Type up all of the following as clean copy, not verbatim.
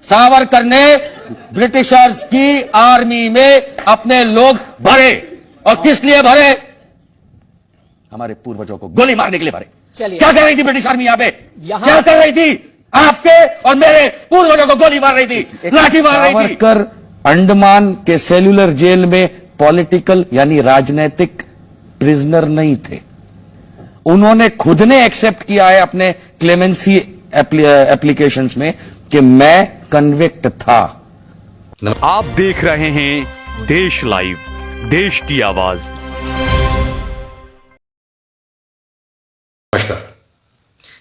सावरकर ने ब्रिटिशर्स की आर्मी में अपने लोग भरे, और किस लिए भरे? हमारे पूर्वजों को गोली मारने के लिए भरे। क्या कर रही थी ब्रिटिश आर्मी यहां पे? क्या कर रही थी? आपके और मेरे पूर्वजों को गोली मार रही थी, लाठी मार रही थी। सावरकर अंडमान के सेल्यूलर जेल में पॉलिटिकल यानी राजनीतिक प्रिजनर नहीं थे। उन्होंने खुद ने एक्सेप्ट किया है अपने क्लेमेंसी एप्लीकेशंस में कि मैं कन्विक्ट था। आप देख रहे हैं देश लाइव, देश की आवाज। नमस्कार।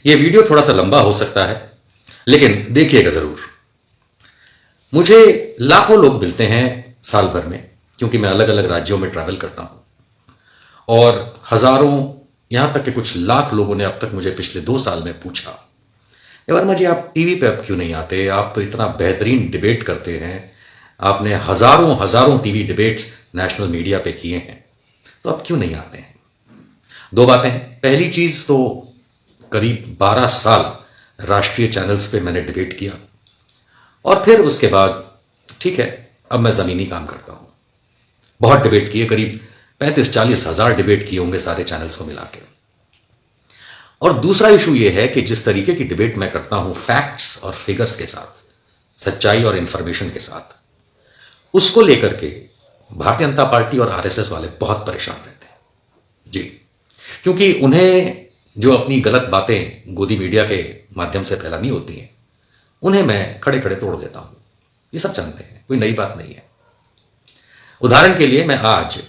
यह वीडियो थोड़ा सा लंबा हो सकता है, लेकिन देखिएगा जरूर। मुझे लाखों लोग मिलते हैं साल भर में, क्योंकि मैं अलग अलग राज्यों में ट्रैवल करता हूं, और हजारों यहां तक कि कुछ लाख लोगों ने अब तक मुझे पिछले 2 साल में पूछा, वर्मा जी आप टीवी पे अब क्यों नहीं आते? आप तो इतना बेहतरीन डिबेट करते हैं, आपने हजारों टीवी डिबेट्स नेशनल मीडिया पे किए हैं, तो अब क्यों नहीं आते हैं? 2 बातें हैं। पहली चीज तो करीब 12 साल राष्ट्रीय चैनल्स पे मैंने डिबेट किया, और फिर उसके बाद ठीक है अब मैं जमीनी काम करता हूं। बहुत डिबेट किए, करीब 35-40 हजार डिबेट किए होंगे सारे चैनल्स को मिला के। और दूसरा इशू यह है कि जिस तरीके की डिबेट मैं करता हूं फैक्ट्स और फिगर्स के साथ, सच्चाई और इंफॉर्मेशन के साथ, उसको लेकर के भारतीय जनता पार्टी और आरएसएस वाले बहुत परेशान रहते हैं जी, क्योंकि उन्हें जो अपनी गलत बातें गोदी मीडिया के माध्यम से फैलानी होती हैं, उन्हें मैं खड़े खड़े तोड़ देता हूं। ये सब जानते हैं, कोई नई बात नहीं है। उदाहरण के लिए मैं आज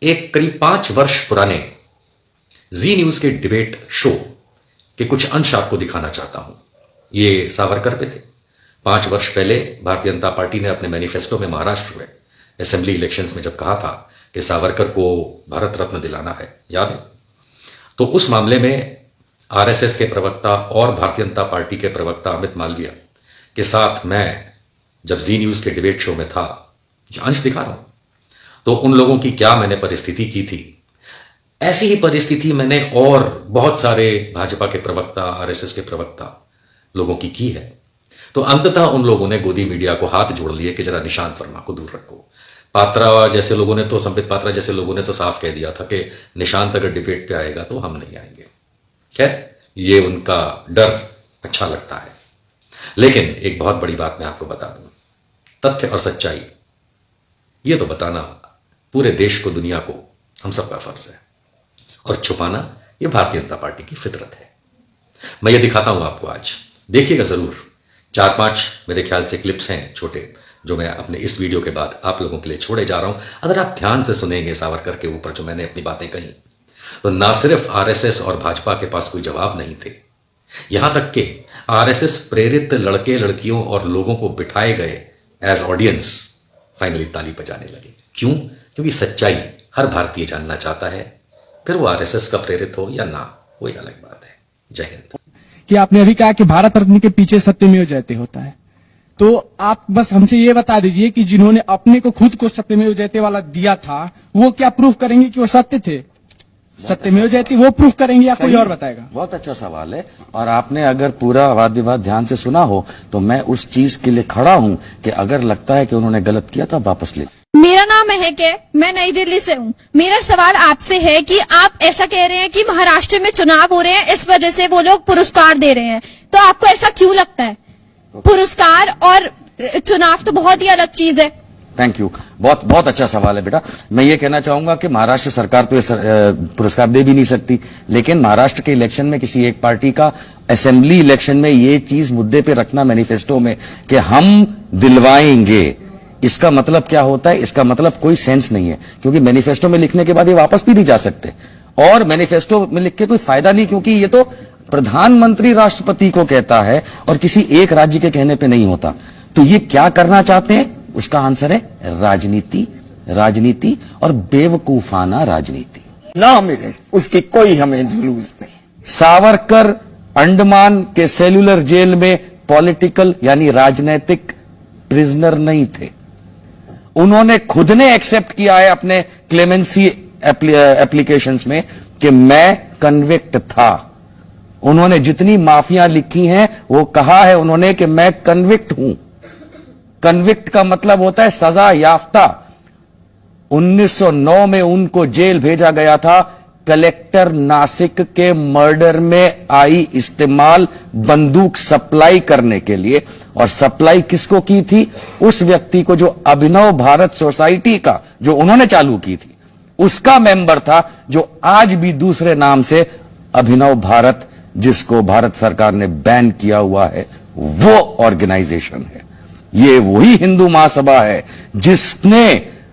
एक करीब 5 वर्ष पुराने जी न्यूज के डिबेट शो के कुछ अंश आपको दिखाना चाहता हूं। ये सावरकर पे थे। 5 वर्ष पहले भारतीय जनता पार्टी ने अपने मैनिफेस्टो में महाराष्ट्र में असेंबली इलेक्शंस में जब कहा था कि सावरकर को भारत रत्न दिलाना है, याद है? तो उस मामले में आरएसएस के प्रवक्ता और भारतीय जनता पार्टी के प्रवक्ता अमित मालवीय के साथ मैं जब जी न्यूज के डिबेट शो में था, जो अंश दिखा रहा हूं, तो उन लोगों की क्या मैंने परिस्थिति की थी, ऐसी ही परिस्थिति मैंने और बहुत सारे भाजपा के प्रवक्ता, आरएसएस के प्रवक्ता लोगों की है। तो अंततः उन लोगों ने गोदी मीडिया को हाथ जोड़ लिए कि जरा निशांत वर्मा को दूर रखो। पात्रा जैसे लोगों ने तो, संबित पात्रा जैसे लोगों ने तो साफ कह दिया था कि निशांत अगर डिबेट पे आएगा तो हम नहीं आएंगे। खैर, ये उनका डर अच्छा लगता है, लेकिन एक बहुत बड़ी बात मैं आपको बता दूं, तथ्य और सच्चाई ये तो बताना पूरे देश को, दुनिया को हम सबका फर्ज है, और छुपाना ये भारतीय जनता पार्टी की फितरत है। मैं ये दिखाता हूं आपको आज, देखिएगा जरूर। 4-5 मेरे ख्याल से क्लिप्स हैं छोटे, जो मैं अपने इस वीडियो के बाद आप लोगों के लिए छोड़े जा रहा हूं। अगर आप ध्यान से सुनेंगे सावरकर के ऊपर जो मैंने अपनी बातें कही, तो ना सिर्फ आरएसएस और भाजपा के पास कोई जवाब नहीं थे, यहां तक कि आरएसएस प्रेरित लड़के लड़कियों और लोगों को बिठाए गए एज ऑडियंस फाइनली ताली बजाने लगे। क्यों? क्योंकि सच्चाई हर भारतीय जानना चाहता है, फिर वो आरएसएस का प्रेरित हो या ना, वो एक अलग बात है। जय हिंद। कि आपने अभी कहा कि भारत रत्न के पीछे सत्यमेव जयते होता है, तो आप बस हमसे ये बता दीजिए कि जिन्होंने अपने को खुद को सत्यमेव जयते वाला दिया था, वो क्या प्रूफ करेंगे कि वो सत्य थे? सत्यमेव जयते वो प्रूफ करेंगे या कोई और बताएगा? बहुत अच्छा सवाल है, और आपने अगर पूरा वाद विवाद ध्यान से सुना हो तो मैं उस चीज के लिए खड़ा हूं कि अगर लगता है कि उन्होंने गलत किया तो वापस ले। मेरा नाम महक है, मैं नई दिल्ली से हूँ। मेरा सवाल आपसे है कि आप ऐसा कह रहे हैं कि महाराष्ट्र में चुनाव हो रहे हैं, इस वजह से वो लोग पुरस्कार दे रहे हैं, तो आपको ऐसा क्यों लगता है? पुरस्कार और चुनाव तो बहुत ही अलग चीज है। थैंक यू, बहुत बहुत अच्छा सवाल है बेटा। मैं ये कहना चाहूंगा कि महाराष्ट्र सरकार तो ये पुरस्कार दे भी नहीं सकती, लेकिन महाराष्ट्र के इलेक्शन में किसी एक पार्टी का असेंबली इलेक्शन में ये चीज मुद्दे पे रखना मैनिफेस्टो में कि हम दिलवाएंगे, इसका मतलब क्या होता है? इसका मतलब कोई सेंस नहीं है, क्योंकि मैनिफेस्टो में लिखने के बाद ये वापस भी नहीं जा सकते, और मैनिफेस्टो में लिख के कोई फायदा नहीं, क्योंकि ये तो प्रधानमंत्री राष्ट्रपति को कहता है और किसी एक राज्य के कहने पे नहीं होता। तो ये क्या करना चाहते हैं? उसका आंसर है राजनीति, राजनीति और बेवकूफाना राजनीति। ना मिले उसकी कोई हमें जरूरत नहीं। सावरकर अंडमान के सेल्यूलर जेल में पॉलिटिकल यानी राजनीतिक प्रिजनर नहीं थे। उन्होंने खुद ने एक्सेप्ट किया है अपने क्लेमेंसी एप्लीकेशंस में कि मैं कन्विक्ट था। उन्होंने जितनी माफिया लिखी हैं वो कहा है उन्होंने कि मैं कन्विक्ट हूं। कन्विक्ट का मतलब होता है सजा याफ्ता। 1909 में उनको जेल भेजा गया था कलेक्टर नासिक के मर्डर में आई इस्तेमाल बंदूक सप्लाई करने के लिए। और सप्लाई किसको की थी? उस व्यक्ति को जो अभिनव भारत सोसाइटी का, जो उन्होंने चालू की थी, उसका मेंबर था, जो आज भी दूसरे नाम से अभिनव भारत, जिसको भारत सरकार ने बैन किया हुआ है, वो ऑर्गेनाइजेशन है। ये वही हिंदू महासभा है जिसने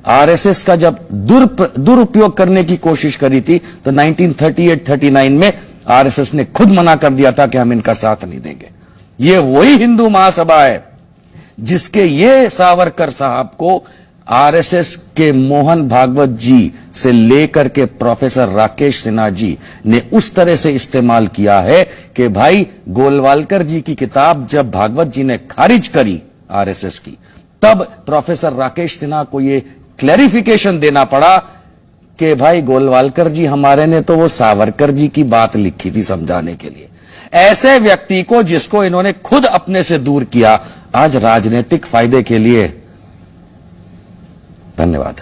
आरएसएस का जब दुरुपयोग करने की कोशिश करी थी तो 1938-39 में आरएसएस ने खुद मना कर दिया था कि हम इनका साथ नहीं देंगे। ये वही हिंदू महासभा है जिसके ये सावरकर साहब को आरएसएस के मोहन भागवत जी से लेकर के प्रोफेसर राकेश सिन्हा जी ने उस तरह से इस्तेमाल किया है कि भाई गोलवालकर जी की किताब जब भागवत जी ने खारिज करी आरएसएस की, तब प्रोफेसर राकेश सिन्हा को ये क्लैरिफिकेशन देना पड़ा कि भाई गोलवालकर जी हमारे ने तो वो सावरकर जी की बात लिखी थी समझाने के लिए। ऐसे व्यक्ति को, जिसको इन्होंने खुद अपने से दूर किया, आज राजनीतिक फायदे के लिए। धन्यवाद।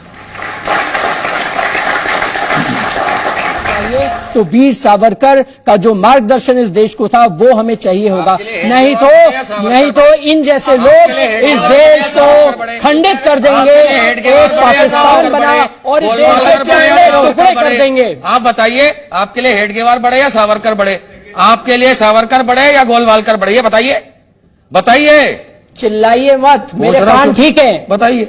तो वीर सावरकर का जो मार्गदर्शन इस देश को था वो हमें चाहिए होगा, नहीं तो इन जैसे लोग इस देश को खंडित कर देंगे, एक पाकिस्तान बना और इस देश को टुकड़े कर देंगे। आप बताइए, आपके लिए हेडगेवार बड़े या सावरकर बड़े? आपके लिए सावरकर बड़े या गोलवालकर बड़े? ये बताइए, बताइए। चिल्लाइए मत, मेरे कान ठीक है। बताइए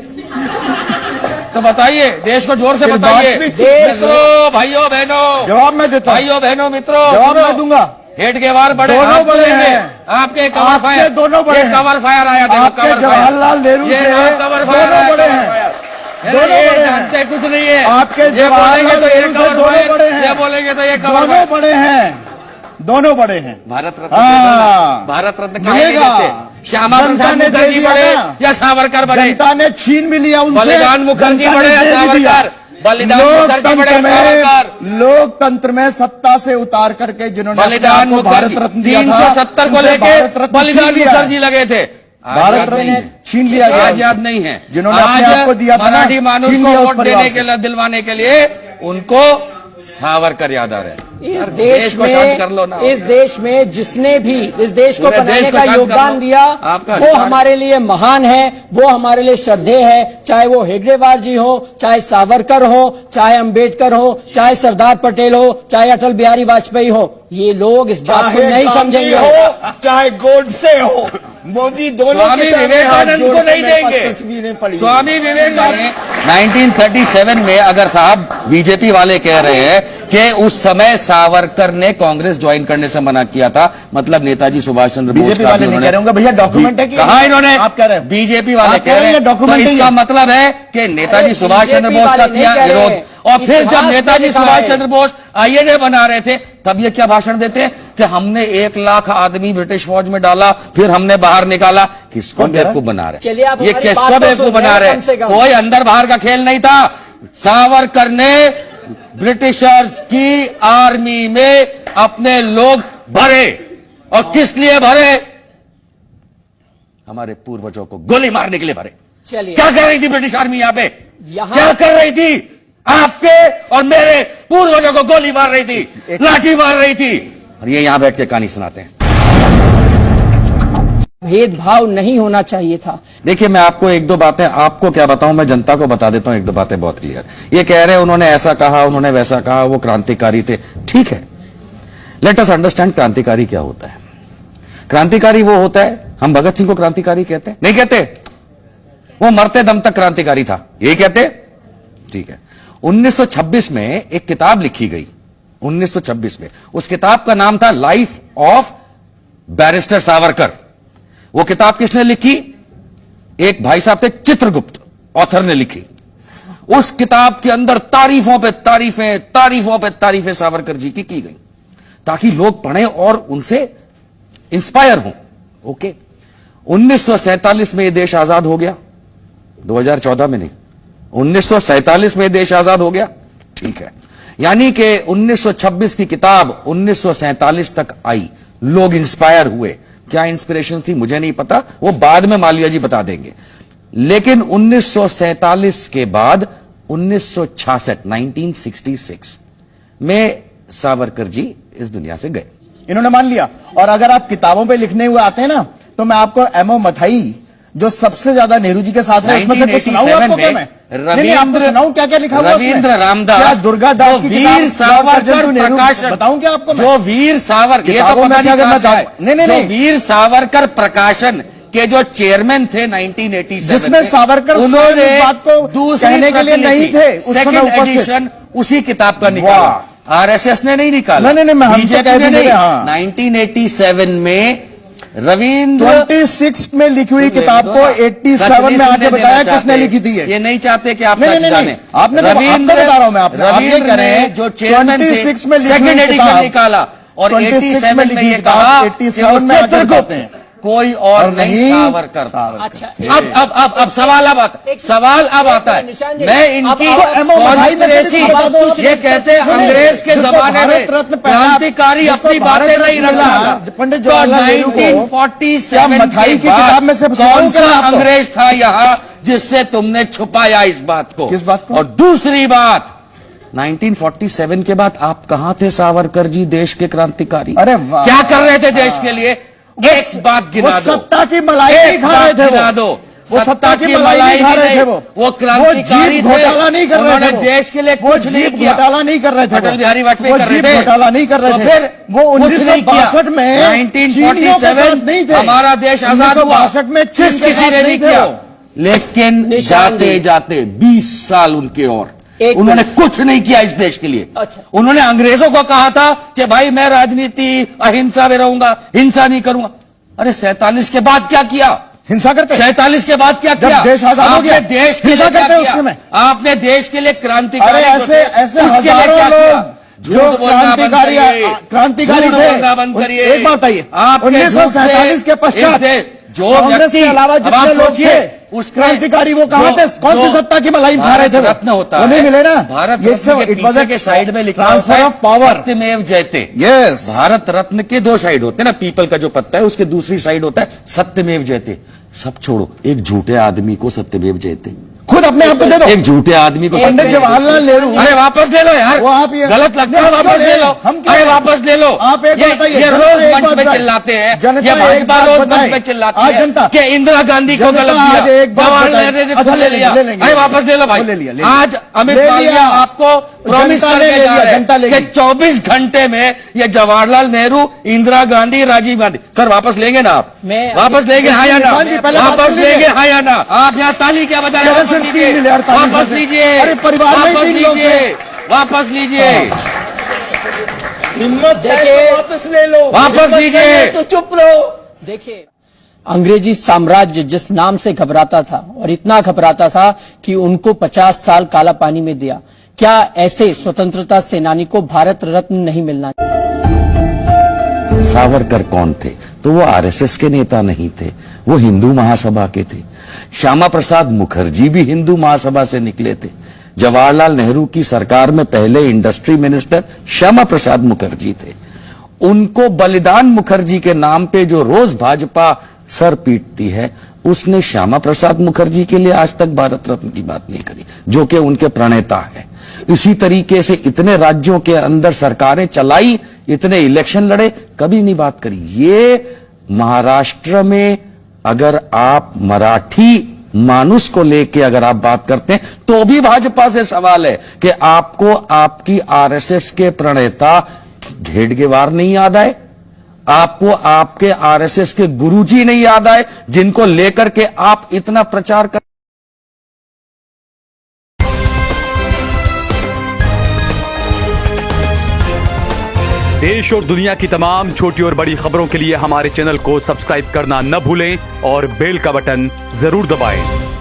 तो बताइए, देश को जोर से बताइए। मित्रों, भाइयों बहनों, जवाब मैं देता हूं। भाइयों बहनों, मित्रों, जवाब मैं दूंगा। हेडगेवार बड़े, दोनों बड़े हैं। आपके कवर आपसे फायर, दोनों बड़े हैं। कवर फायर आया था, आपके जवाहरलाल नेहरू से कवर फायर दोनों बड़े हैं। दोनों बड़े हैं। जानते कुछ नहीं है। आपके ये बोलेंगे तो ये जवाहरलाल कवर दोनों फायर, बड़े हैं। ये बोलेंगे तो ये कवर दोनों फायर। बड़े हैं, दोनों बड़े हैं। भारत रत्न हाँ। भारत रत्न काहे नहीं मिलेगा। देते? श्यामा जनता प्रसाद ने दे मुखर्जी दिया बड़े ना। या सावरकर बड़े? जनता ने छीन भी लिया उनसे। बलिदान मुखर्जी जनता बड़े ने या दे भी दिया। सावरकर? बलिदान मुखर्जी बड़े या सावरकर? लोकतंत्र में सत्ता से उतार करके जिन्होंने अपने बलिदान आप को भारत मुखर्जी रत्न दिया था, 370 को उनसे लेके भारत रत्न बलिदान छीन लिया है। मुखर्जी लगे थे। भारत रत्न छीन लिया गया। आज याद नहीं है। जिन्होंने अपने आप को दिया था ना, मराठी मानुष छीन को लिया उस वोट परिवार देने से। के लिए, दिलवाने के लिए उनको सावरकर याद आ रहे हैं। इस देश को शांत कर लो ना। इस देश में जिसने भी इस देश को पूरे बनाने देश को का शांत कर योगदान लो। दिया, आपका वो अधिकार। हमारे लिए महान है, वो हमारे लिए श्रद्धेय है। चाहे वो हेडगेवार जी हो, चाहे सावरकर हो, चाहे अंबेडकर हो, चाहे सरदार पटेल हो, चाहे अटल बिहारी वाजपेयी हो, ये लोग इस बात को नहीं समझेंगे। चाहे गोडसे हो, मोदी दोनों स्वामी विवेकानंद को नहीं देंगे। तस्वीरें पड़ी। स्वामी विवेकानंद 1937 में अगर साहब बीजेपी वाले कह रहे हैं कि उस समय सावरकर ने कांग्रेस ज्वाइन करने से मना किया था, मतलब नेताजी सुभाष चंद्र बोस बीजेपी का वाले नहीं कह रहे होंगे, भैया डॉक्यूमेंट है कि कहा इन्होंने? आप कह रहे हैं? बीजेपी वाले आप कह रहे हैं, तो डॉक्यूमेंट ही इसका है। मतलब है कि नेताजी सुभाष चंद्र बीजेपी बोस का वाले किया नहीं कह रहे विरोध। हैं। और फिर जब इतिहास में नेताजी लिखा सुभाष है। चंद्र बोस आईएनए बना रहे थे, तब ये क्या भाषण देते हैं कि हमने 1 लाख आदमी ब्रिटिश फौज में डाला, फिर हमने बाहर निकाला। किसको कौन कह रहा है? बेवकूफ बना रहे? चलिए, आप ये हमारी किसको बात तो बेवकूफ सुन बना रहे रहे? कम से कम। कोई अंदर बाहर का खेल नहीं था। सावरकर ने ब्रिटिशर्स की आर्मी में अपने लोग भरे, और किस लिए भरे? हमारे पूर्वजों को गोली मारने के लिए भरे। चलिए, क्या कर रही थी ब्रिटिश आर्मी यहां पे? यहाँ- क्या कर रही थी? आपके और मेरे पूर्वजों को गोली मार रही थी, लाठी मार रही थी, और ये यहां बैठ के कहानी सुनाते हैं। भेदभाव नहीं होना चाहिए था। देखिए, मैं आपको 1-2 बातें, आपको क्या बताऊं, मैं जनता को बता देता हूं 1-2 बातें बहुत क्लियर। ये कह रहे हैं उन्होंने ऐसा कहा, उन्होंने वैसा कहा, वो क्रांतिकारी थे। ठीक है, लेट अस अंडरस्टैंड क्रांतिकारी क्या होता है। क्रांतिकारी वो होता है, हम भगत सिंह को क्रांतिकारी कहते हैं? नहीं कहते। वो मरते दम तक क्रांतिकारी था, यही कहते? ठीक है। 1926 में एक किताब लिखी गई, 1926 में। उस किताब का नाम था लाइफ ऑफ बैरिस्टर सावरकर। वो किताब किसने लिखी? एक भाई साहब थे, चित्रगुप्त ऑथर ने लिखी। उस किताब के अंदर तारीफों पे तारीफें, तारीफों पे तारीफें सावरकर जी की गई, ताकि लोग पढ़ें और उनसे इंस्पायर हों। ओके, 1947 में यह देश आजाद हो गया, 2014 में नहीं, 1947 में देश आजाद हो गया। ठीक है, यानी कि 1926 की किताब 1947 तक आई, लोग इंस्पायर हुए। क्या इंस्पिरेशन थी मुझे नहीं पता, वो बाद में मालवीय जी बता देंगे। लेकिन 1947 के बाद 1966 1966 में सावरकर जी इस दुनिया से गए। इन्होंने मान लिया। और अगर आप किताबों पे लिखने हुए आते हैं ना, तो मैं आपको एमओ मथाई जो सबसे ज्यादा नेहरू जी के साथ है, उसमें से कुछ सुनाऊं आपको क्या मैं? नहीं, आपको सुनाऊं क्या क्या लिखा हुआ है उसमें? रविंद्र रामदास, क्या दुर्गादास की किताब, वीर सावरकर प्रकाशन, बताऊं क्या आपको मैं? जो वीर सावरकर, ये तो किताबों में पता से नहीं अगर कहां मैं से आए। नहीं, नहीं, जो नहीं। वीर सावरकर प्रकाशन के जो चेयरमैन थे 1987 जिसमें सावरकर उन्होंने इस बात को दूसरी कहने के लिए नहीं थे उस समय सेकंड उपस्थित। एडिशन उसी किताब का निकाला। आरएसएस ने नहीं निकाला, नहीं, नहीं, हम तो बीजेपी कह ने भी नहीं नहीं। रहे, हाँ। 1987 में रविंद्र 26 में लिखी हुई किताब को 87 में आके बताया किसने लिखी थी ये नहीं चाहते कि आप नहीं, सच नहीं, जाने। नहीं, आपने तो आपको बता रहा हूं मैं, आपने आप ये कह रहे हैं जो चेयरमैन थे 26 में लिखी सेकंड हुई एडिशन किताब, निकाला और 26 87 में में लिखी ये किताब, कहा 87 में आके चित्रगुप्त बताते हैं। कोई और नहीं सावरकर था। अच्छा, अब सवाल अब आता है, सवाल अब आता है, निशान जी, मैं इनकी अब एमओ मथाई में से भी कॉन्स्पिरेसी, बता दो आप। ये कहते हैं सुनिए, अंग्रेज के जिसको जमाने में भारत रत्न पहना- क्रांतिकारी जिसको अपनी भारत बातें रत्न नहीं मिला, रखता। पंडित तो जवाहरलाल नेहरू को 1947 क्या मथाई की के बाद किताब में से कौन सुनाऊं क्या सा आपको? अंग्रेज था यहाँ जिससे तुमने छुपाया इस बात को? किस बात को? और दूसरी बात, 1947 के बाद आप कहां थे सावरकर जी, देश के क्रांतिकारी? अरे वाह। क्या कर रहे थे देश के लिए? एक बात गिना वो दो, सत्ता की मलाई नहीं एक खा रहे बात थे गिना दो। वो सत्ता की मलाई नहीं खा रहे थे वो क्रांतिकारी जीप थे, घोटाला नहीं कर रहे थे, उन्होंने देश के लिए वो कुछ नहीं जीप किया। घोटाला नहीं कर रहे थे, अटल बिहारी वाजपेयी वो कर रहे जीप थे, घोटाला नहीं कर रहे तो थे। फिर वो कुछ नहीं किया। 1962 में चीनियों के साथ 1947 नहीं थे, हमारा देश आजाद हुआ, 1962 में चीन के किसी साथ ने नहीं नहीं थे किया। वो। लेकिन निशान जाते जी। जाते 20 साल उनके और एक उन्होंने मिनट। कुछ नहीं किया इस देश के लिए। अच्छा। उन्होंने अंग्रेजों को कहा था कि भाई मैं राजनीति अहिंसा में रहूंगा, हिंसा नहीं करूंगा। अरे 47 के बाद क्या किया? हिंसा करते 47 के बाद क्या जब किया? देश आजाद हो गया, आपने देश के हिंसा लिए क्या करते किया? उस समय। आपने देश के लिए क्रांतिकारी अरे जो थे, ऐसे उसके लिए हजारों क्या किया? लोग जो झूठ बोलना बंद करिए, क्रांतिकारी झूठ थे। बोलना बंद करिए। एक बात बताइए, आपके 1947 के पश्चात जो कांग्रेस व्यक्ति के अलावा अब जितने आप लोग सोचिए, थे उसके क्रांतिकारी वो कहां जो- थे? कौन सी जो सत्ता की मलाई खा रहे थे? भारत रत्न होता वो है, नहीं मिले ना। भारत ये रत्न सब के it was पीछे a के साइड में लिखा ट्रांसफर होता है ऑफ पावर। सत्यमेव जयते। यस, भारत रत्न के दो साइड होते हैं ना, पीपल का जो पत्ता है उसके दूसरी साइड होता है सत्यमेव जयते। सब छोड़ो, एक झूठे आदमी को सत्यमेव जयते, खुद अपने आप को दे दो। एक झूठे आदमी को पंडित सत्यमेव जवाहरलाल नेहरू, अरे वापस ले लो यार, वो आप ये गलत लगता है, नहीं, वापस ले लो। हम क्यों अरे लें? वापस ले लो। आप एक बात बताइए, ये जनता रोज एक मंच बात पे बताए। चिल्लाते हैं, जनता ये एक भाजपा बात रोज मंच बताए। पे चिल्लाती आज है जनता- कि इंदिरा गांधी को जनता गलत आज दिया, एक बात जवाहरलाल बताए। नेहरू अच्छा, ने ले लिया। लेंगे। अरे वापस ले लो भाई। वो ले लिया, ले आज लिया। अमित ले मालवीय लिया। आपको प्रॉमिस जनता ने करके ले जा लिया, रहे जनता हैं ले कि ली। 24 घंटे में ये जवाहरलाल नेहरू, इंदिरा गांधी, राजीव गांधी, सर वापस लेंगे ना आप? मैं- वापस लेंगे हाँ या ना? निशान जी, पहले बात वापस सुन लीजिए। लेंगे हाँ या ना? आप यहाँ ताली क्या बता रहे हैं? चलो सर, 3 मिलियन ताली वापस से। लीजिए, अरे परिवार में ही वापस 3 लोग लीजिए, थे। वापस लीजिए, हिम्मत है देखिए, तो वापस ले लो, वापस हिम्मत लीजिए। नहीं है तो चुप रहो। देखिए, अंग्रेजी साम्राज्य जिस नाम से घबराता था और इतना घबराता था कि उनको 50 साल काला पानी में दिया, क्या ऐसे स्वतंत्रता सेनानी को भारत रत्न नहीं मिलना? सावरकर कौन थे? तो वो आरएसएस के नेता नहीं थे, वो हिंदू महासभा के थे। श्यामा प्रसाद मुखर्जी भी हिंदू महासभा से निकले थे। जवाहरलाल नेहरू की सरकार में पहले इंडस्ट्री मिनिस्टर श्यामा प्रसाद मुखर्जी थे। उनको बलिदान मुखर्जी के नाम पे जो रोज भाजपा सर पीटती है, उसने श्यामा प्रसाद मुखर्जी के लिए आज तक भारत रत्न की बात नहीं करी, जो कि उनके प्रणेता है। इसी तरीके से इतने राज्यों के अंदर सरकारें चलाई, इतने इलेक्शन लड़े, कभी नहीं बात करी। ये महाराष्ट्र में अगर आप मराठी मानुस को लेके अगर आप बात करते हैं तो भी भाजपा से सवाल है कि आपको आपकी आरएसएस के प्रणेता घेडगेवार नहीं याद आए? आपको आपके आरएसएस के गुरुजी नहीं याद आए, जिनको लेकर के आप इतना प्रचार कर देश और दुनिया की तमाम छोटी और बड़ी खबरों के लिए हमारे चैनल को सब्सक्राइब करना न भूलें और बेल का बटन जरूर दबाएं।